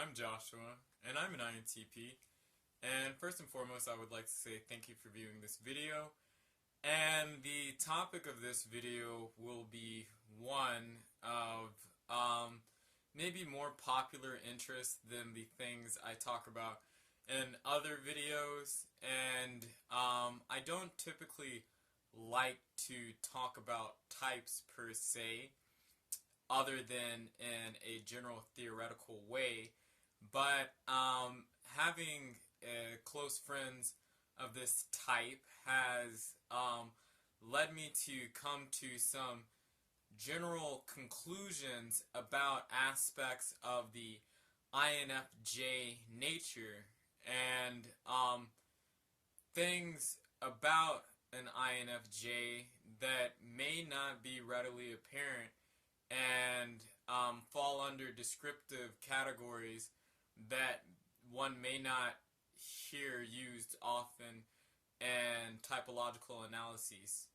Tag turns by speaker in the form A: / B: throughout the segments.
A: I'm Joshua, and I'm an INTP. And first and foremost, I would like to say thank you for viewing this video. And the topic of this video will be one of maybe more popular interest than the things I talk about in other videos. And I don't typically like to talk about types per se, other than in a general theoretical way, but having close friends of this type has led me to come to some general conclusions about aspects of the INFJ nature and things about an INFJ that may not be readily apparent and fall under descriptive categories that one may not hear used often in typological analyses.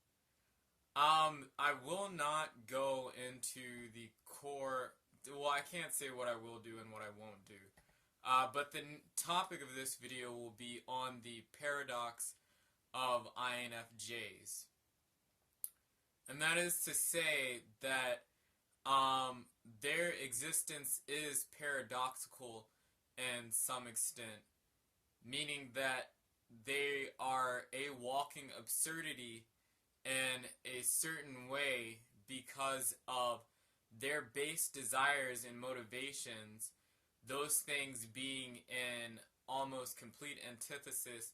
A: I will not go into the core, well, I can't say what I will do and what I won't do. But the topic of this video will be on the paradox of INFJs. And that is to say that their existence is paradoxical in some extent, meaning that they are a walking absurdity in a certain way because of their base desires and motivations, those things being in almost complete antithesis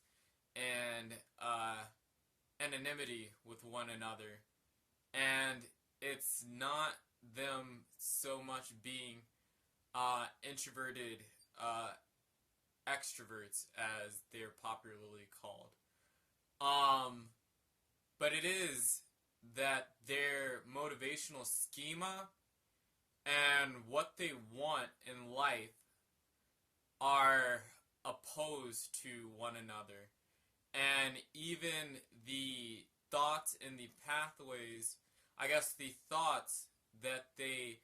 A: and anonymity with one another. And it's not them so much being introverted extroverts, as they're popularly called. But it is that their motivational schema and what they want in life are opposed to one another. And even the thoughts and the pathways, I guess the thoughts that they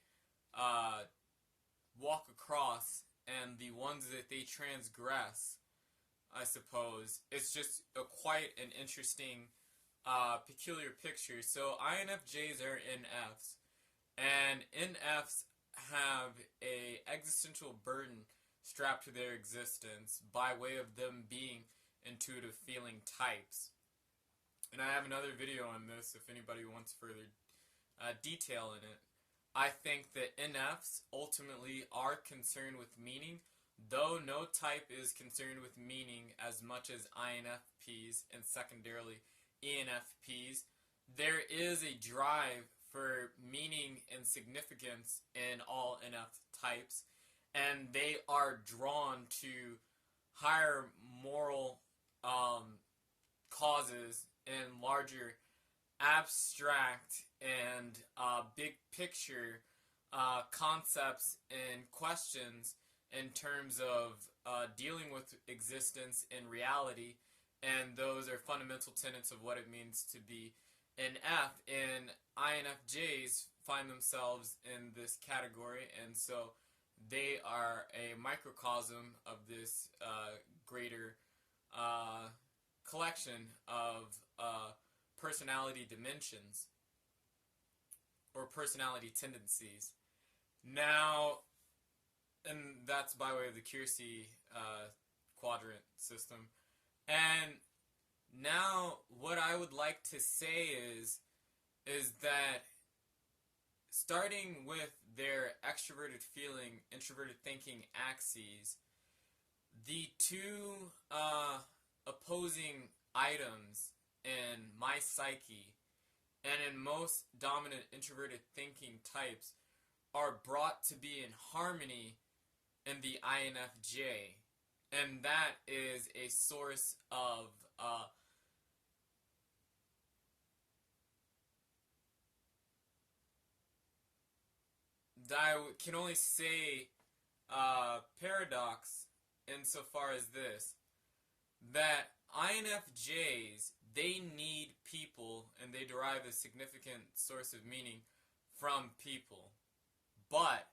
A: walk across and the ones that they transgress, I suppose, it's just quite an interesting, peculiar picture. So INFJs are NFs, and NFs have a existential burden strapped to their existence by way of them being intuitive feeling types. And I have another video on this if anybody wants further detail in it. I think that NFs ultimately are concerned with meaning, though no type is concerned with meaning as much as INFPs and secondarily ENFPs. There is a drive for meaning and significance in all NF types, and they are drawn to higher moral causes and larger abstract and big picture concepts and questions in terms of dealing with existence and reality, and those are fundamental tenets of what it means to be an F, and INFJs find themselves in this category, and so they are a microcosm of this greater collection of personality dimensions or personality tendencies. Now, and that's by way of the Keirsey quadrant system. And now what I would like to say is that starting with their extroverted feeling, introverted thinking axes, the two opposing items in my psyche and in most dominant introverted thinking types are brought to be in harmony in the INFJ, and that is a source of I can only say paradox insofar as this, that INFJs, they need people and they derive a significant source of meaning from people. But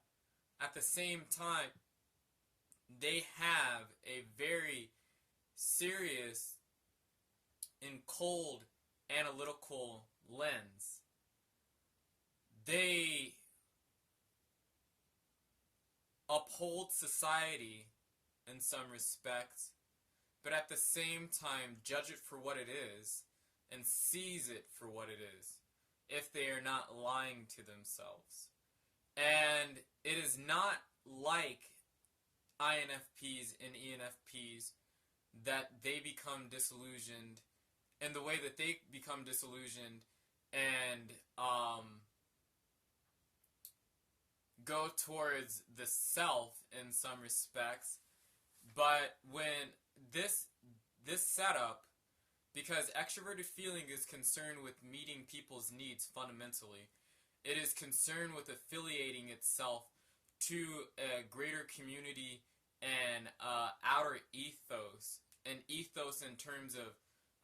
A: at the same time, they have a very serious and cold analytical lens. They uphold society in some respects, but at the same time judge it for what it is and sees it for what it is, if they are not lying to themselves. And it is not like INFPs and ENFPs that they become disillusioned, and the way that they become disillusioned and go towards the self in some respects. But when this setup, because extroverted feeling is concerned with meeting people's needs fundamentally, it is concerned with affiliating itself to a greater community and outer ethos, an ethos in terms of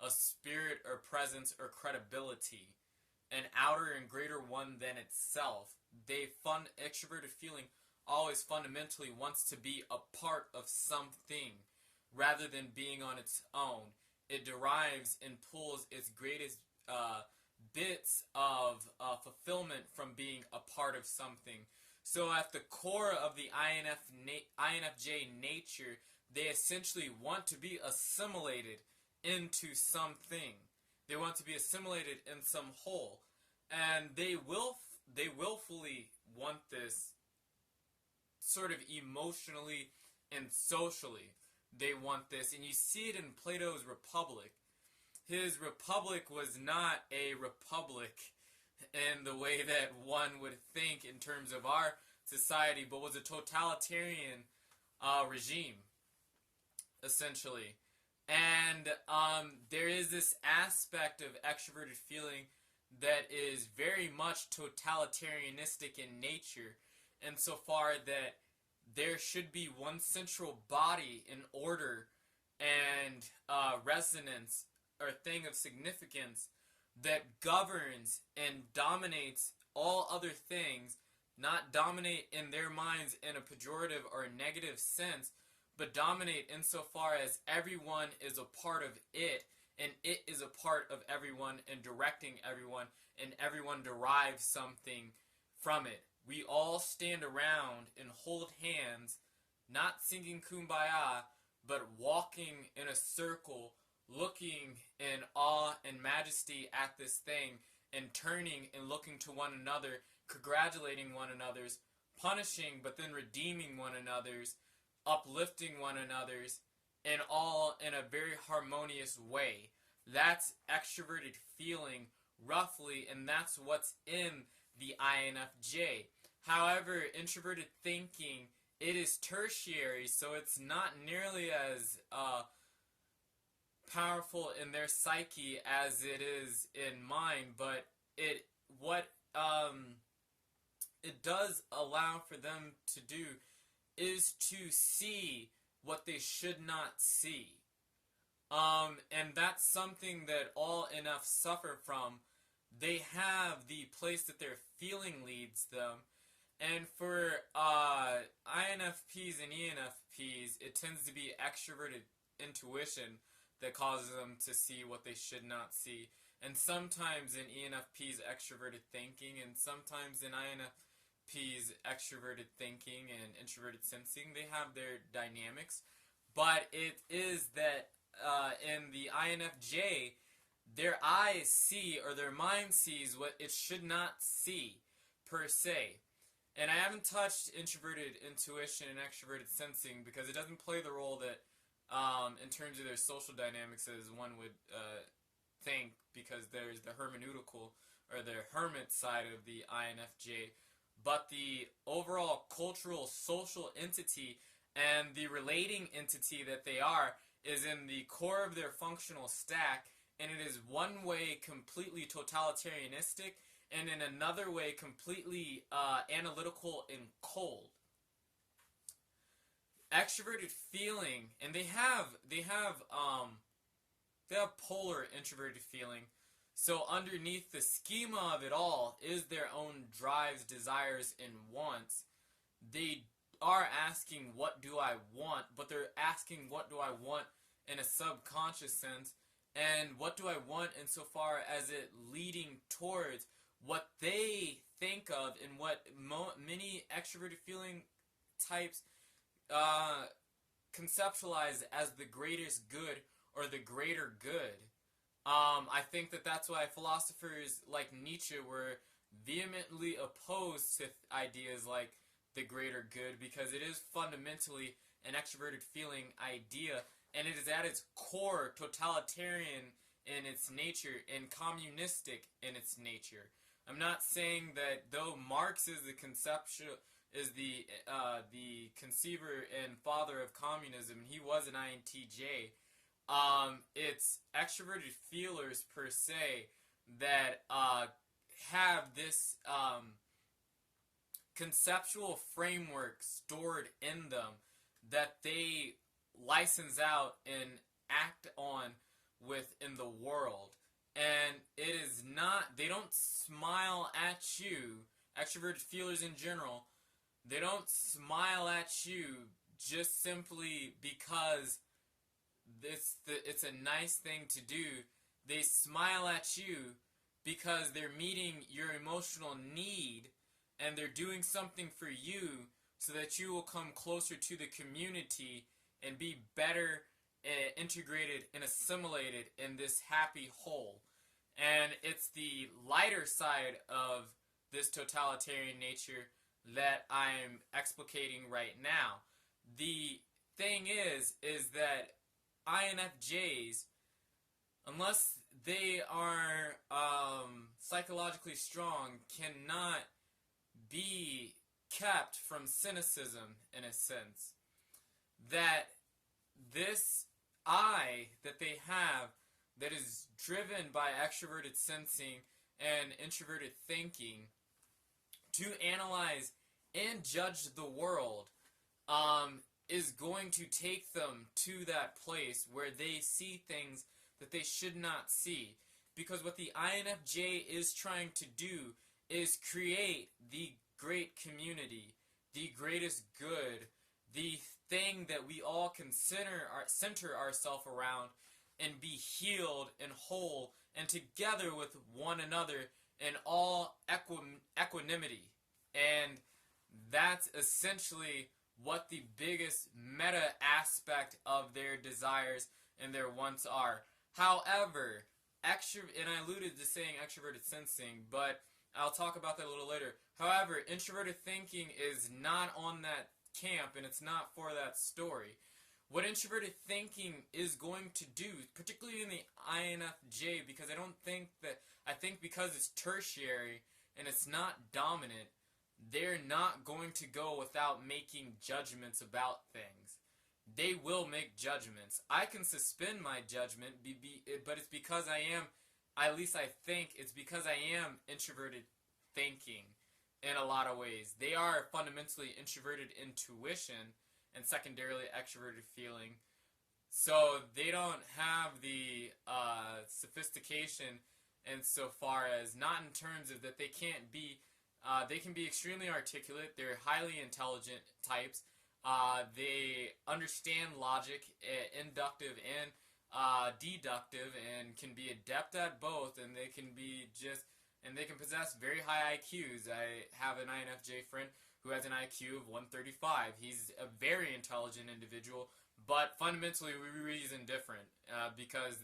A: a spirit or presence or credibility, an outer and greater one than itself. Extroverted feeling always fundamentally wants to be a part of something rather than being on its own. It derives and pulls its greatest bits of fulfillment from being a part of something. So at the core of the INFJ nature, they essentially want to be assimilated into something. They want to be assimilated in some whole. And they willfully want this sort of emotionally and socially. They want this. And you see it in Plato's Republic. His republic was not a republic in the way that one would think in terms of our society, but was a totalitarian regime, essentially. And there is this aspect of extroverted feeling that is very much totalitarianistic in nature, insofar that there should be one central body in order and resonance or thing of significance that governs and dominates all other things, not dominate in their minds in a pejorative or a negative sense, but dominate insofar as everyone is a part of it, and it is a part of everyone and directing everyone, and everyone derives something from it. We all stand around and hold hands, not singing Kumbaya, but walking in a circle, looking in awe and majesty at this thing, and turning and looking to one another, congratulating one another's, punishing but then redeeming one another's, uplifting one another's, and all in a very harmonious way. That's extroverted feeling, roughly, and that's what's in the INFJ. However, introverted thinking, it is tertiary, so it's not nearly as powerful in their psyche as it is in mine, but it does allow for them to do is to see what they should not see. And that's something that all NF suffer from. They have the place that their feeling leads them. And for INFPs and ENFPs, it tends to be extroverted intuition that causes them to see what they should not see. And sometimes in ENFPs, extroverted thinking, and sometimes in INFPs, extroverted thinking and introverted sensing. They have their dynamics. But it is that in the INFJ, their eyes see, or their mind sees, what it should not see, per se. And I haven't touched introverted intuition and extroverted sensing because it doesn't play the role that, in terms of their social dynamics, as one would think, because there's the hermeneutical, or the hermit side of the INFJ. But the overall cultural, social entity and the relating entity that they are is in the core of their functional stack, and it is one way completely totalitarianistic, and in another way completely analytical and cold. Extroverted feeling, and they have polar introverted feeling. So underneath the schema of it all is their own drives, desires, and wants. They are asking what do I want, but they're asking what do I want in a subconscious sense, and what do I want insofar as it leading towards what they think of and what many extroverted feeling types conceptualize as the greatest good or the greater good. I think that that's why philosophers like Nietzsche were vehemently opposed to ideas like the greater good, because it is fundamentally an extroverted feeling idea, and it is at its core totalitarian in its nature and communistic in its nature. I'm not saying that though Marx is the conceiver and father of communism, he was an INTJ. It's extroverted feelers per se that have this conceptual framework stored in them that they license out and act on within the world. And it is not, they don't smile at you, extroverted feelers in general, they don't smile at you just simply because it's a nice thing to do. They smile at you because they're meeting your emotional need, and they're doing something for you so that you will come closer to the community and be better integrated and assimilated in this happy whole. And it's the lighter side of this totalitarian nature that I'm explicating right now. The thing is that INFJs, unless they are psychologically strong, cannot be kept from cynicism in a sense. That this I that they have that is driven by extroverted sensing and introverted thinking to analyze and judge the world is going to take them to that place where they see things that they should not see. Because what the INFJ is trying to do is create the great community, the greatest good, the thing that we all can center ourselves around and be healed and whole and together with one another in all equanimity. And that's essentially what the biggest meta aspect of their desires and their wants are. However, and I alluded to saying extroverted sensing, but I'll talk about that a little later. However, introverted thinking is not on that camp, and it's not for that story. What introverted thinking is going to do, particularly in the INFJ, because I think because it's tertiary and it's not dominant, they're not going to go without making judgments about things. They will make judgments. I can suspend my judgment, but it's because I am, at least I think, it's because I am introverted thinking in a lot of ways. They are fundamentally introverted intuition and secondarily extroverted feeling. So they don't have the sophistication insofar as, not in terms of that they can't be, they can be extremely articulate, they're highly intelligent types, they understand logic, inductive and deductive, and can be adept at both, and they can possess very high IQs. I have an INFJ friend who has an IQ of 135. He's a very intelligent individual, but fundamentally we reason different because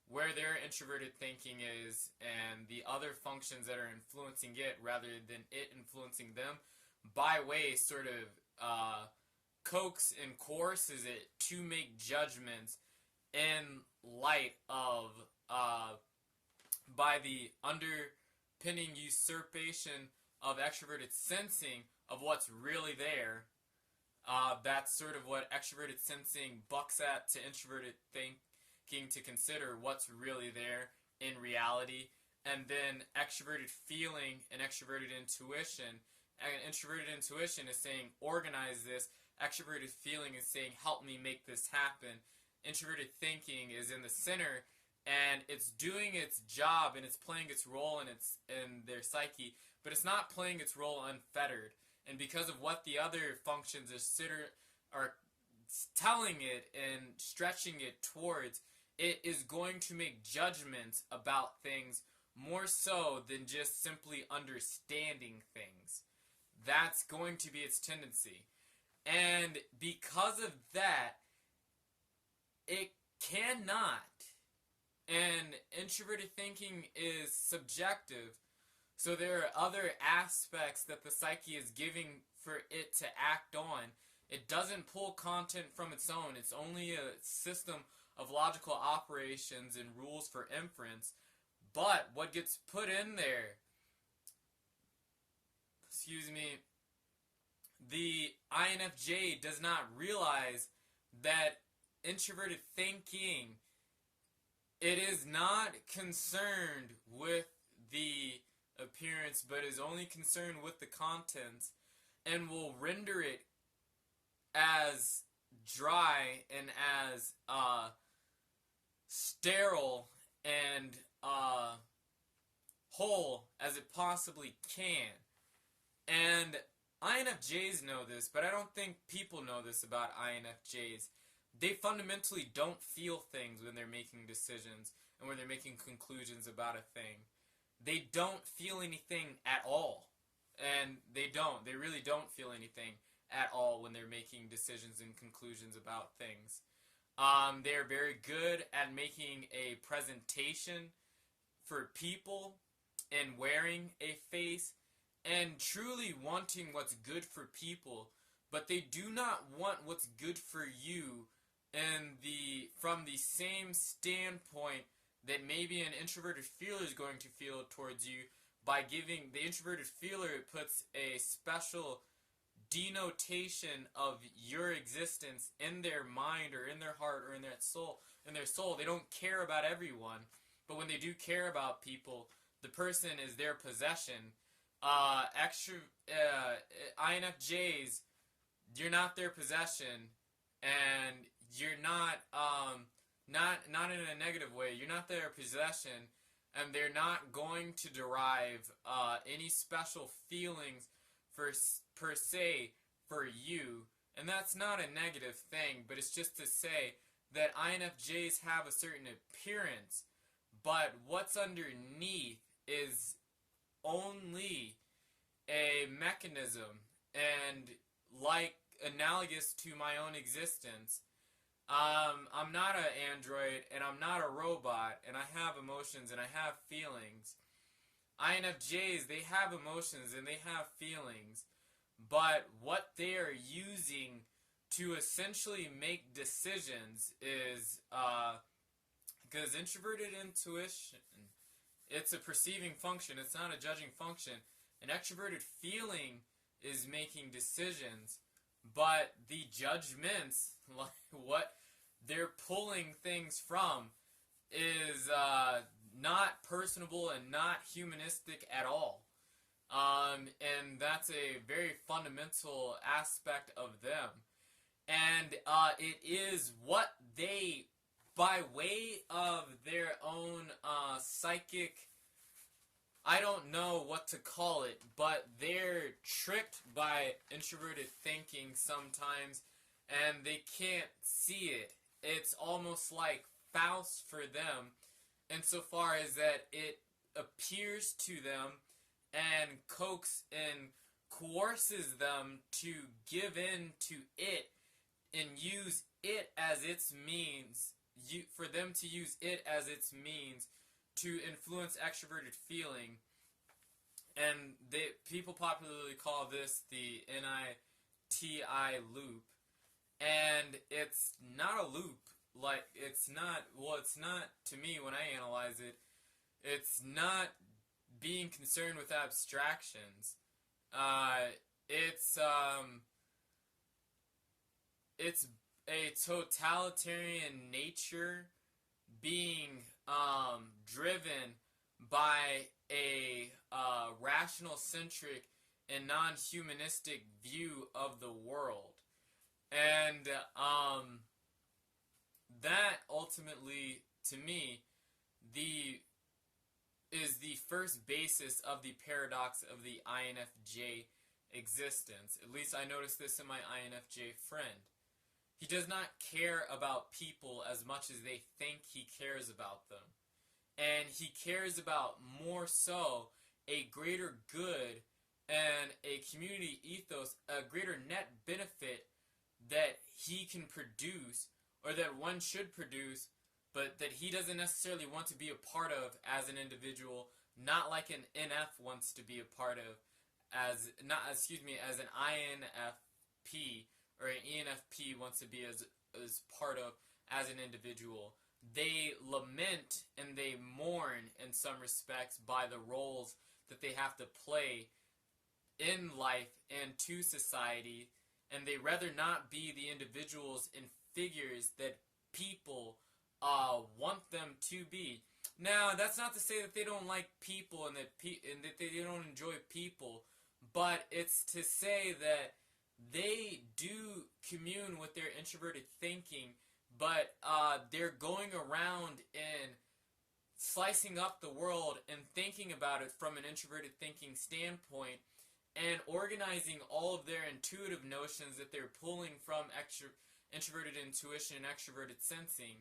A: where their introverted thinking is and the other functions that are influencing it rather than it influencing them, by way sort of coax and coerces it to make judgments in light of by the underpinning usurpation of extroverted sensing of what's really there. That's sort of what extroverted sensing bucks at to introverted thinking to consider what's really there in reality. And then extroverted feeling and extroverted intuition. And introverted intuition is saying, organize this. Extroverted feeling is saying, help me make this happen. Introverted thinking is in the center, and it's doing its job and it's playing its role in their psyche, but it's not playing its role unfettered. and because of what the other functions are telling it and stretching it towards, it is going to make judgments about things more so than just simply understanding things. That's going to be its tendency. And because of that, it cannot, and introverted thinking is subjective, so there are other aspects that the psyche is giving for it to act on. It doesn't pull content from its own. It's only a system of logical operations and rules for inference. But what gets put in there, the INFJ does not realize that introverted thinking, it is not concerned with the appearance, but is only concerned with the contents, and will render it as dry and as sterile and whole as it possibly can. And INFJs know this, but I don't think people know this about INFJs. They fundamentally don't feel things when they're making decisions and when they're making conclusions about a thing. They don't feel anything at all. And they don't. They really don't feel anything at all when they're making decisions and conclusions about things. They're very good at making a presentation for people and wearing a face and truly wanting what's good for people, but they do not want what's good for you from the same standpoint that maybe an introverted feeler is going to feel towards you. By giving the introverted feeler, it puts a special denotation of your existence in their mind or in their heart or in their soul. They don't care about everyone, but when they do care about people, the person is their possession. INFJs, you're not their possession, and you're not in a negative way. You're not their possession, and they're not going to derive any special feelings per se for you. And that's not a negative thing, but it's just to say that INFJs have a certain appearance, but what's underneath is only a mechanism, and like analogous to my own existence. I'm not an android, and I'm not a robot, and I have emotions and I have feelings. INFJs, they have emotions and they have feelings, but what they are using to essentially make decisions is, because introverted intuition, it's a perceiving function, it's not a judging function. An extroverted feeling is making decisions, but the judgments, like what they're pulling things from, is not personable and not humanistic at all. And that's a very fundamental aspect of them. And it is what they, by way of their own psychic, I don't know what to call it, but they're tricked by introverted thinking sometimes, and they can't see it. It's almost like Faust for them, insofar as that it appears to them and coaxes and coerces them to give in to it and use it as its means, for them to use it as its means to influence extroverted feeling. And people popularly call this the NITI loop. And it's not a loop. Like, it's not, to me when I analyze it, it's not being concerned with abstractions. It's a totalitarian nature being driven by a rational-centric and non-humanistic view of the world. And that ultimately, to me, is the first basis of the paradox of the INFJ existence. At least I noticed this in my INFJ friend. He does not care about people as much as they think he cares about them. And he cares about more so a greater good and a community ethos, a greater net benefit that he can produce, or that one should produce, but that he doesn't necessarily want to be a part of as an individual, not like an NF wants to be a part of, as an INFP or an ENFP wants to be as part of as an individual. They lament and they mourn in some respects by the roles that they have to play in life and to society, and they rather not be the individuals and figures that people want them to be. Now, that's not to say that they don't like people and that they don't enjoy people, but it's to say that they do commune with their introverted thinking, but they're going around and slicing up the world and thinking about it from an introverted thinking standpoint, and organizing all of their intuitive notions that they're pulling from introverted intuition and extroverted sensing.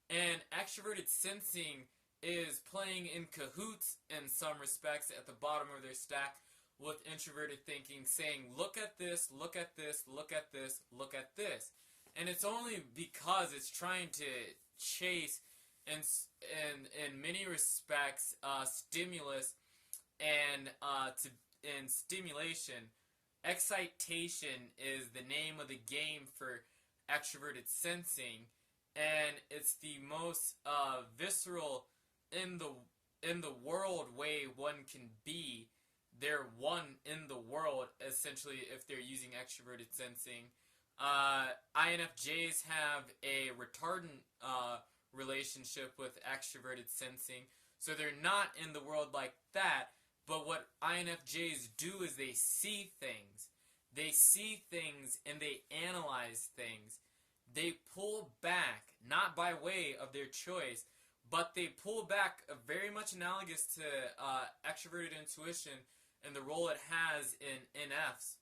A: And extroverted sensing is playing in cahoots in some respects at the bottom of their stack with introverted thinking, saying, look at this, look at this, look at this, look at this. And it's only because it's trying to chase, in many respects, stimulus and stimulation. Excitation is the name of the game for extroverted sensing, and it's the most visceral in the world way one can be. They're one in the world, essentially, if they're using extroverted sensing. INFJs have a retardant relationship with extroverted sensing, so they're not in the world like that. But what INFJs do is they see things. They see things and they analyze things. They pull back, not by way of their choice, but they pull back very much analogous to extroverted intuition and the role it has in NFs,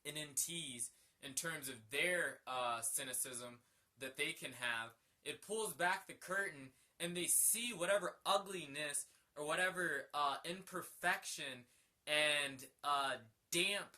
A: in NTs, in terms of their cynicism that they can have. It pulls back the curtain and they see whatever ugliness or whatever imperfection and damp,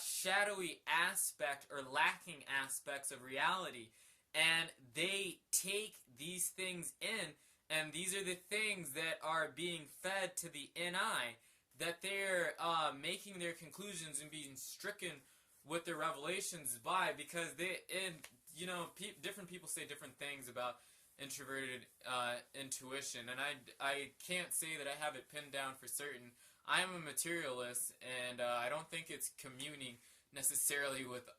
A: shadowy aspect or lacking aspects of reality. And they take these things in, and these are the things that are being fed to the NI, that they're making their conclusions and being stricken with their revelations by, because different people say different things about introverted intuition, and I can't say that I have it pinned down for certain. I am a materialist, and I don't think it's communing necessarily with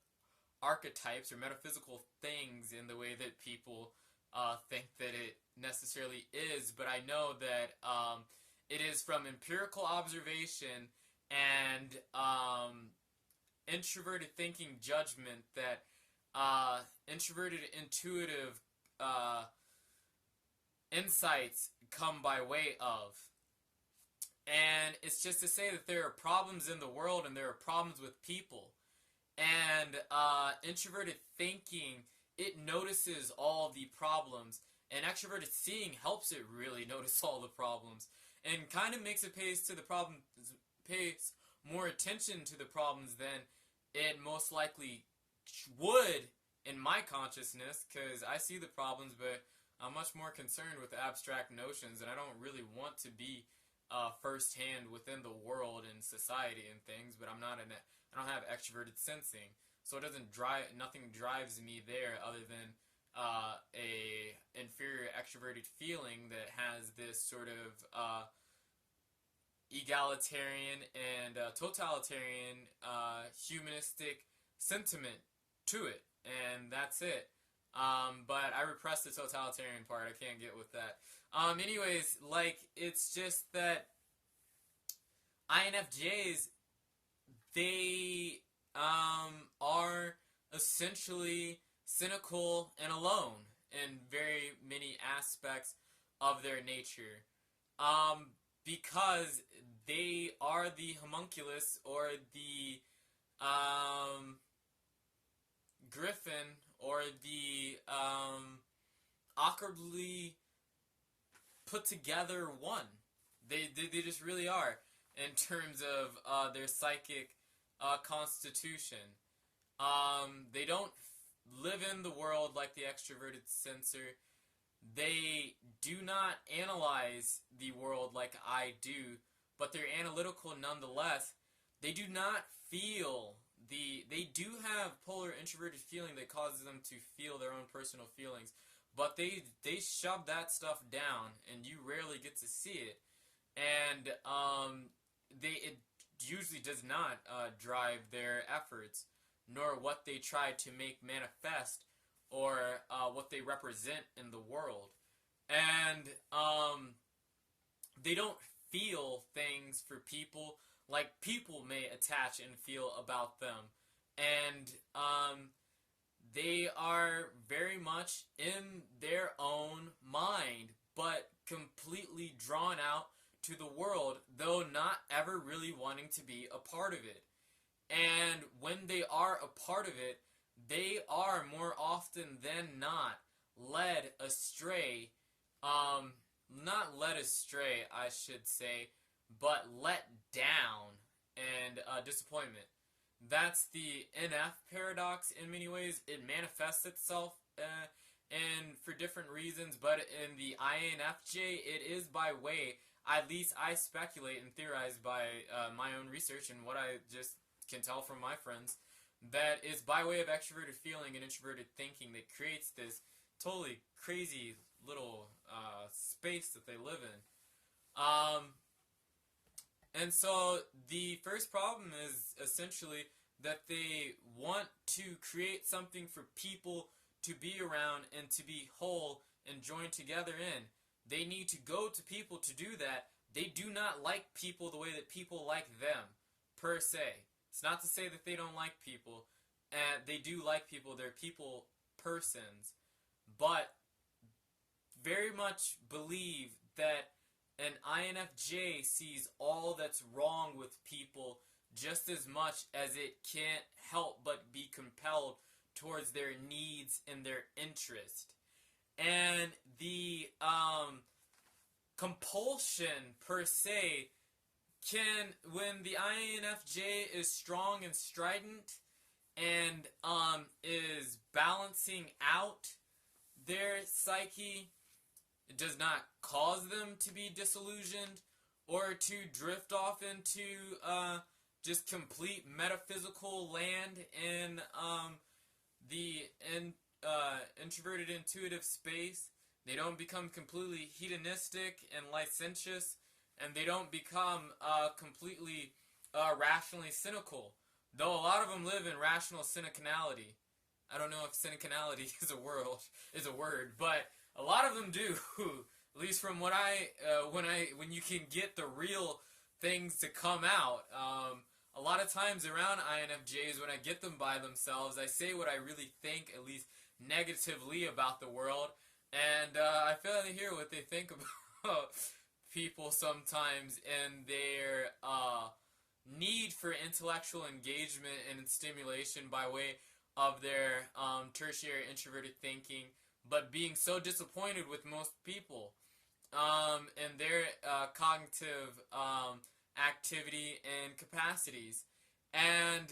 A: archetypes or metaphysical things in the way that people think that it necessarily is, but I know that it is from empirical observation and introverted thinking judgment that introverted intuitive insights come by way of. And it's just to say that there are problems in the world and there are problems with people. And introverted thinking, it notices all the problems. And extroverted seeing helps it really notice all the problems. And kind of makes it pays more attention to the problems than it most likely would in my consciousness, because I see the problems, but I'm much more concerned with abstract notions, and I don't really want to be firsthand within the world and society and things. But I don't have extroverted sensing, so it doesn't nothing drives me there other than a inferior extroverted feeling that has this sort of egalitarian and totalitarian humanistic sentiment to it, and that's it. But I repress the totalitarian part. I can't get with that. Anyways, it's just that INFJs, they are essentially cynical and alone in very many aspects of their nature. Because they are the homunculus or the griffin or the awkwardly put together one. They just really are in terms of their psychic constitution. They don't live in the world like the extroverted sensor. They do not analyze the world like I do, but they're analytical nonetheless. They do not feel they do have polar introverted feeling that causes them to feel their own personal feelings, but they shove that stuff down, and you rarely get to see it. And it usually does not drive their efforts, nor what they try to make manifest, or what they represent in the world. And they don't feel things for people like people may attach and feel about them. And they are very much in their own mind, but completely drawn out to the world, though not ever really wanting to be a part of it. And when they are a part of it, they are more often than not led astray, not led astray, I should say, but let down and disappointment. That's the NF paradox in many ways. It manifests itself and for different reasons, but in the INFJ, it is by way, at least I speculate and theorize by my own research and what I just can tell from my friends, that is by way of extroverted feeling and introverted thinking that creates this totally crazy little space that they live in. And so the first problem is essentially that they want to create something for people to be around and to be whole and join together in. They need to go to people to do that. They do not like people the way that people like them, per se. It's not to say that they don't like people. And they do like people. They're people persons. But very much believe that an INFJ sees all that's wrong with people just as much as it can't help but be compelled towards their needs and their interest. And the compulsion per se can, when the INFJ is strong and strident and is balancing out their psyche, it does not cause them to be disillusioned or to drift off into just complete metaphysical land in the introverted intuitive space. They don't become completely hedonistic and licentious, and they don't become completely rationally cynical. Though a lot of them live in rational cynicality. I don't know if cynicality is a word, but a lot of them do. At least from what when you can get the real things to come out. A lot of times around INFJs, when I get them by themselves, I say what I really think, at least negatively, about the world, and I fail to hear what they think about people sometimes and their need for intellectual engagement and stimulation by way of their tertiary introverted thinking, but being so disappointed with most people and their cognitive activity and capacities. And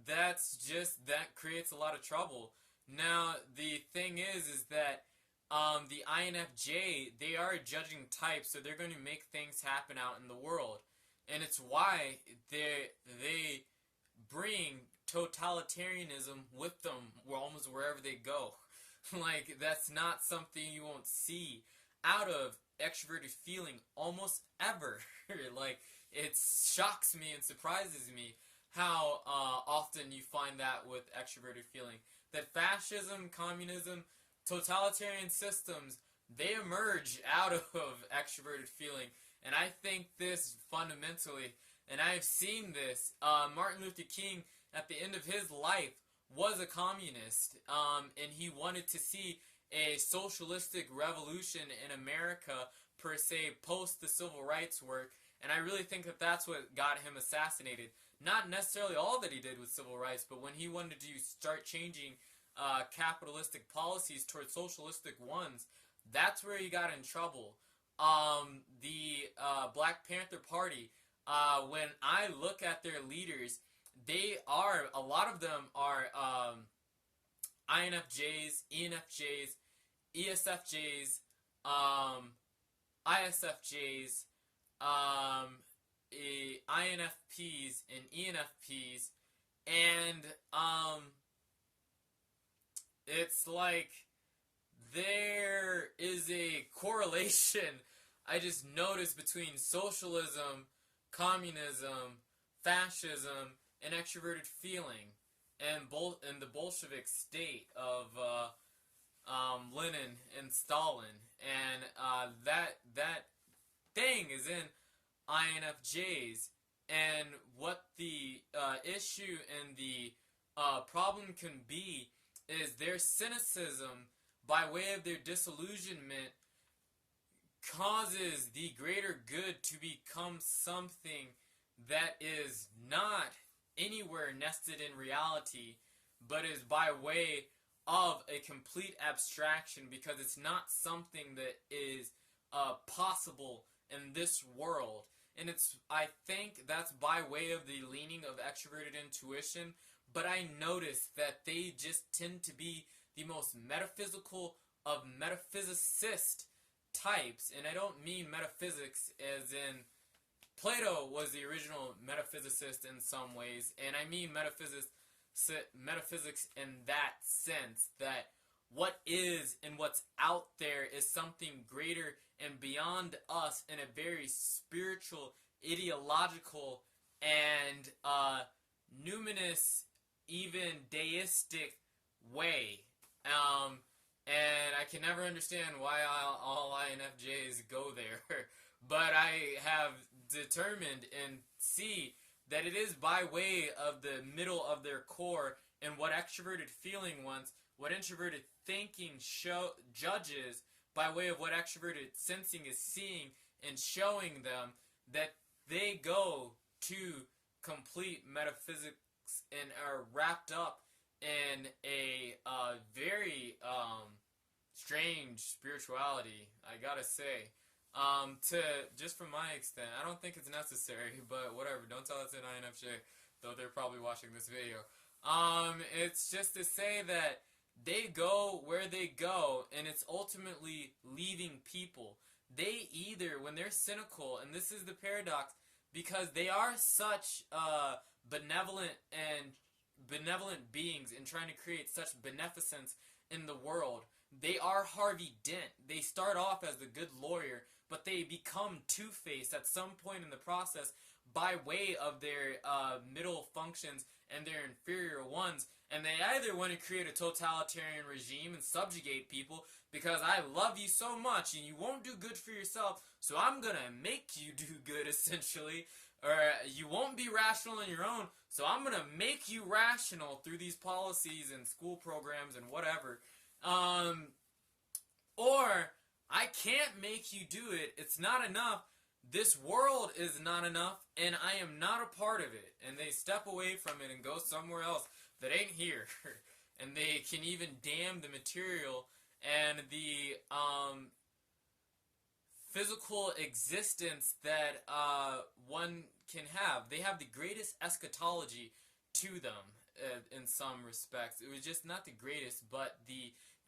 A: that creates a lot of trouble. Now, the thing is that the INFJ, they are a judging type, so they're going to make things happen out in the world. And it's why they bring totalitarianism with them almost wherever they go. Like, that's not something you won't see out of extroverted feeling almost ever. Like, it shocks me and surprises me how often you find that with extroverted feeling. That fascism, communism, totalitarian systems, they emerge out of extroverted feeling. And I think this fundamentally, and I've seen this, Martin Luther King, at the end of his life, was a communist, and he wanted to see a socialistic revolution in America per se, post the civil rights work, and I really think that that's what got him assassinated. Not necessarily all that he did with civil rights, but when he wanted to start changing capitalistic policies towards socialistic ones, that's where he got in trouble. The Black Panther Party, when I look at their leaders, a lot of them are INFJs, ENFJs, ESFJs, ISFJs, INFPs, and ENFPs, and it's like there is a correlation I just noticed between socialism, communism, fascism, and extroverted feeling, and the Bolshevik state of Lenin and Stalin, and that thing is in INFJs, and what the issue and the problem can be is their cynicism, by way of their disillusionment, causes the greater good to become something that is not anywhere nested in reality, but is by way of a complete abstraction, because it's not something that is possible in this world. And I think that's by way of the leaning of extroverted intuition, but I notice that they just tend to be the most metaphysical of metaphysicist types, and I don't mean metaphysics as in Plato was the original metaphysicist in some ways, and I mean metaphysics in that sense, that what is and what's out there is something greater and beyond us in a very spiritual, ideological, and numinous, even deistic way. And I can never understand why all INFJs go there, but I have determined and see that it is by way of the middle of their core, and what extroverted feeling wants, what introverted thinking judges by way of what extroverted sensing is seeing and showing them, that they go to complete metaphysics and are wrapped up in a very strange spirituality, I gotta say. Just from my extent, I don't think it's necessary, but whatever, don't tell it's an INFJ, though they're probably watching this video. It's just to say that they go where they go, and it's ultimately leaving people. They either, when they're cynical, and this is the paradox, because they are such benevolent beings and trying to create such beneficence in the world, they are Harvey Dent. They start off as the good lawyer, but they become two-faced at some point in the process by way of their middle functions and their inferior ones. And they either want to create a totalitarian regime and subjugate people because I love you so much and you won't do good for yourself, so I'm going to make you do good, essentially. Or you won't be rational on your own, so I'm going to make you rational through these policies and school programs and whatever. Or I can't make you do it. It's not enough. This world is not enough, and I am not a part of it. And they step away from it and go somewhere else that ain't here. And they can even damn the material and the physical existence that one can have. They have the greatest eschatology to them in some respects. It was just not the greatest, but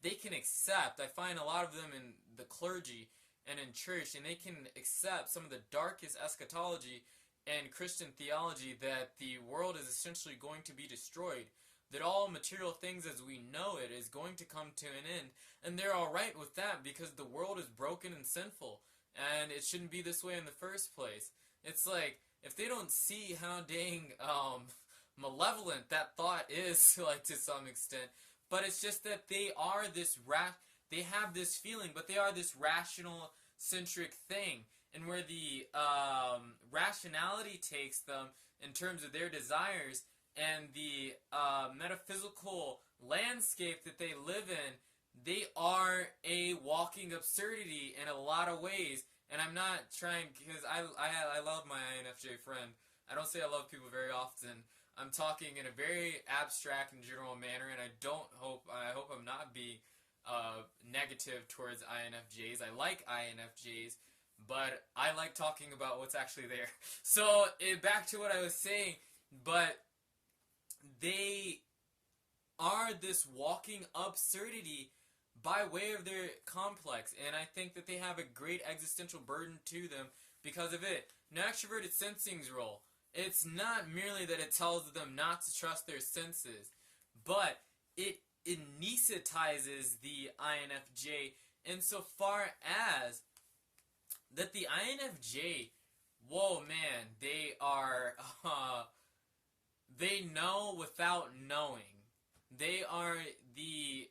A: they can accept. I find a lot of them in the clergy and in church, and they can accept some of the darkest eschatology and Christian theology, that the world is essentially going to be destroyed, that all material things as we know it is going to come to an end, and they're alright with that because the world is broken and sinful, and it shouldn't be this way in the first place. It's like, if they don't see how dang malevolent that thought is, like, to some extent, but it's just that they are this they have this feeling, but they are this rational centric thing, and where the rationality takes them in terms of their desires and the metaphysical landscape that they live in, they are a walking absurdity in a lot of ways, And I'm not trying, because I love my INFJ friend. I don't say I love people very often. I'm talking in a very abstract and general manner, and I hope I'm not being negative towards INFJs. I like INFJs, but I like talking about what's actually there. So, back to what I was saying, but they are this walking absurdity by way of their complex, and I think that they have a great existential burden to them because of it. Now, extroverted sensing's role, it's not merely that it tells them not to trust their senses, but it anesthetizes the INFJ insofar as that the INFJ, whoa man, they are, they know without knowing. They are the,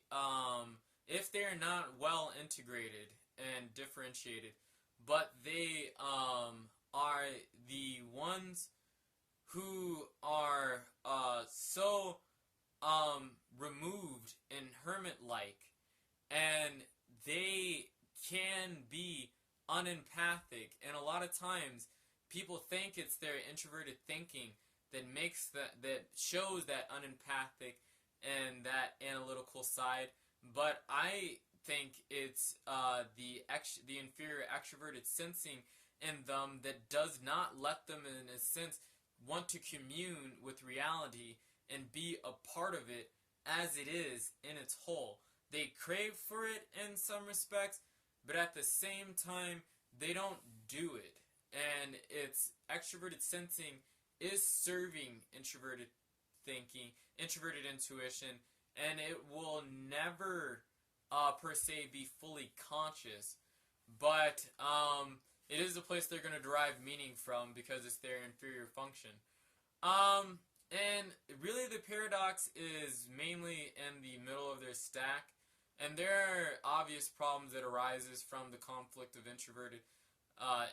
A: if they're not well integrated and differentiated, but they are the ones who are so removed and hermit-like, and they can be unempathic, and a lot of times people think it's their introverted thinking that shows that unempathic and that analytical side, but I think it's the inferior extroverted sensing in them that does not let them, in a sense, want to commune with reality and be a part of it as it is in its whole. They crave for it in some respects, but at the same time, they don't do it. And it's extroverted sensing is serving introverted thinking, introverted intuition, and it will never per se be fully conscious, but it is a place they're going to derive meaning from because it's their inferior function. And really the paradox is mainly in the middle of their stack, and there are obvious problems that arises from the conflict of introverted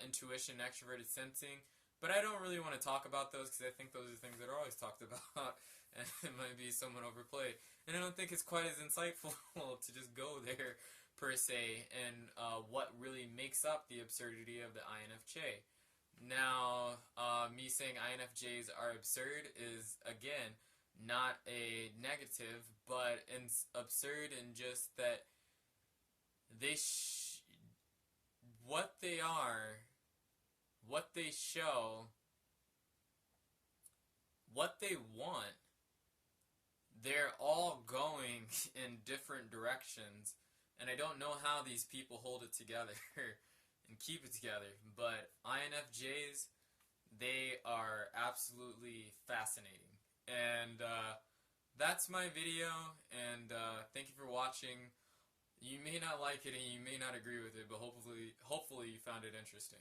A: intuition and extroverted sensing, but I don't really want to talk about those because I think those are things that are always talked about, and it might be somewhat overplayed. And I don't think it's quite as insightful to just go there, per se, and what really makes up the absurdity of the INFJ. Now, me saying INFJs are absurd is, again, not a negative, but absurd in just that they what they are, what they show, what they want, they're all going in different directions, and I don't know how these people hold it together and keep it together, but INFJs, they are absolutely fascinating. And that's my video, and thank you for watching. You may not like it and you may not agree with it, but hopefully you found it interesting.